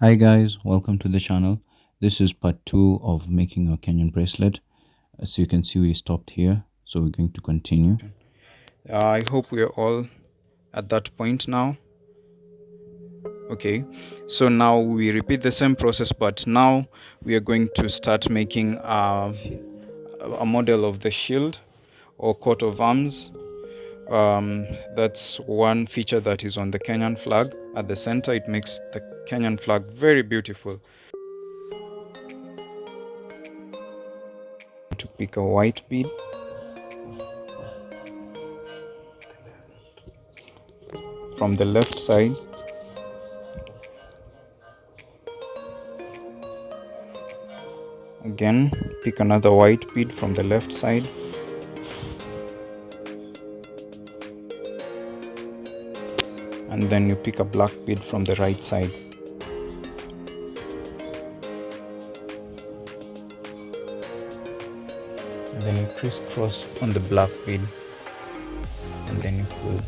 Hi guys, welcome to the channel. This is part 2 of making our Kenyan bracelet. As you can see, we stopped here, so we're going to continue. I hope we are all at that point now. Okay, so now we repeat the same process, but now we are going to start making a model of the shield or coat of arms. That's one feature that is on the Kenyan flag at the center. It makes the Kenyan flag very beautiful. To pick a white bead, from the left side, again pick another white bead from the left side, and then you pick a black bead from the right side. And then you crisscross on the black bead, and then you pull.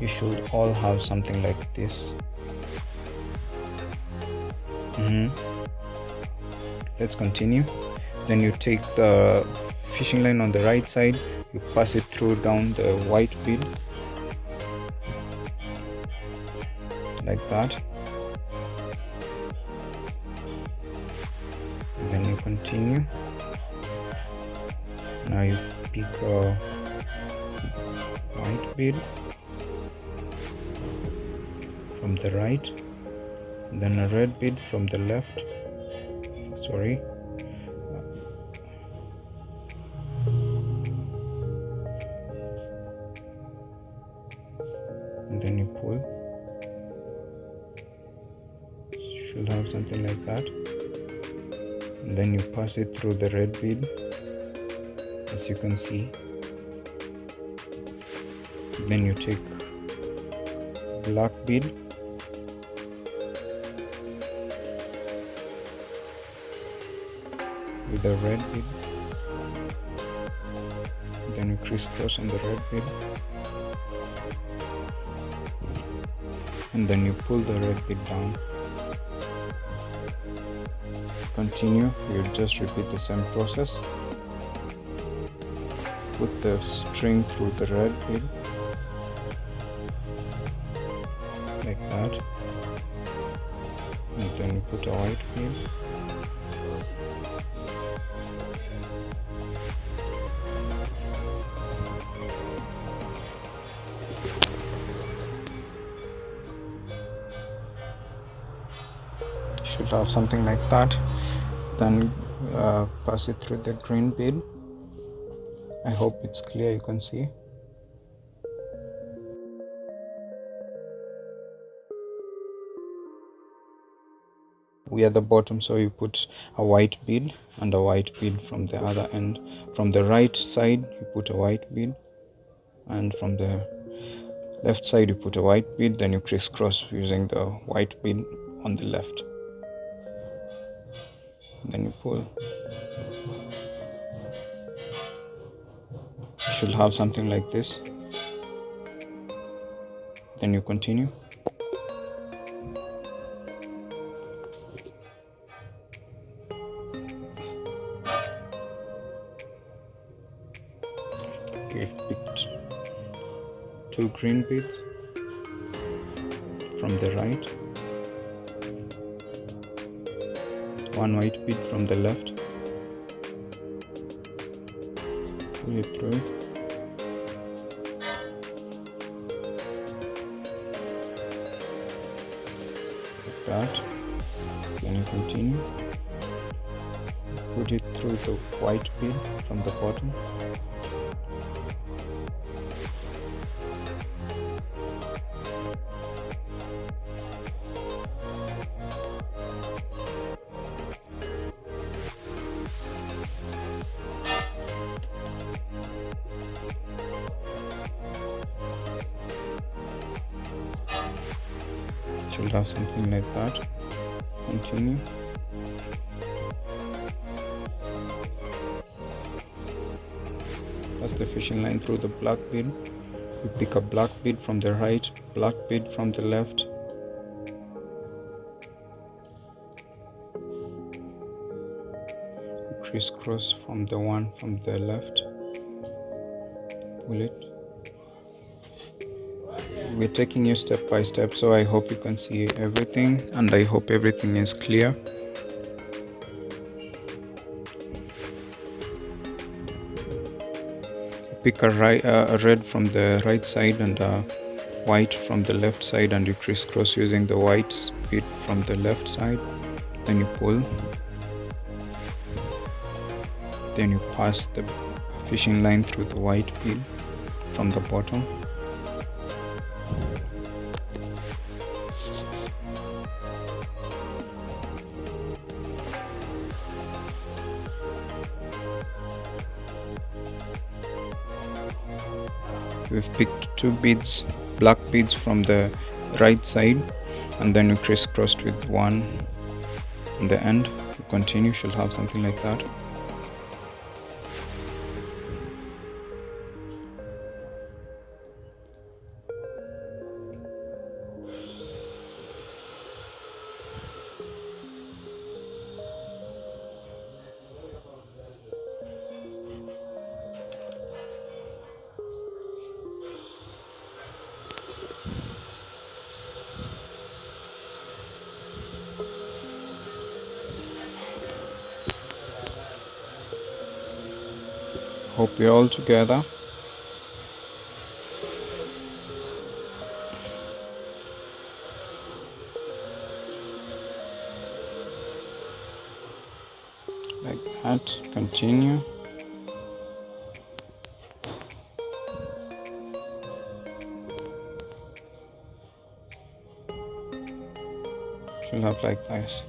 You should all have something like this. Let's continue. Then you take the fishing line on the right side, you pass it through down the white bead like that, and then you continue. Now you pick a white bead from the right, and then a red bead from the left. Sorry. And then you pull. Should have something like that. And then you pass it through the red bead, as you can see. Then you take black bead, with the red bead, then you crisscross on the red bead, and then you pull the red bead down. Continue. You just repeat the same process. Put the string through the red bead like that, and then you put a white bead. Should have something like that. Then pass it through the green bead. I hope it's clear, you can see. We are the bottom, so you put a white bead and a white bead from the other end. From the right side you put a white bead, and from the left side you put a white bead, then you crisscross using the white bead on the left. Then you pull. You should have something like this. Then you continue. We've picked 2 green beads from the right, 1 white bead from the left. Pull it through. Like that. Then you continue. Put it through the white bead from the bottom. Should have something like that. Continue. Pass the fishing line through the black bead You pick a black bead from the right, black bead from the left. You crisscross from the one from the left. Pull it. We're taking you step by step, so I hope you can see everything, and I hope everything is clear. Pick a red from the right side and a white from the left side, and you crisscross using the white bead from the left side. Then you pull. Then you pass the fishing line through the white bead from the bottom. We've picked two beads, black beads from the right side, and then you crisscrossed with one in the end. You continue, you should have something like that. Hope we're all together. Like that. Continue. Should have like this.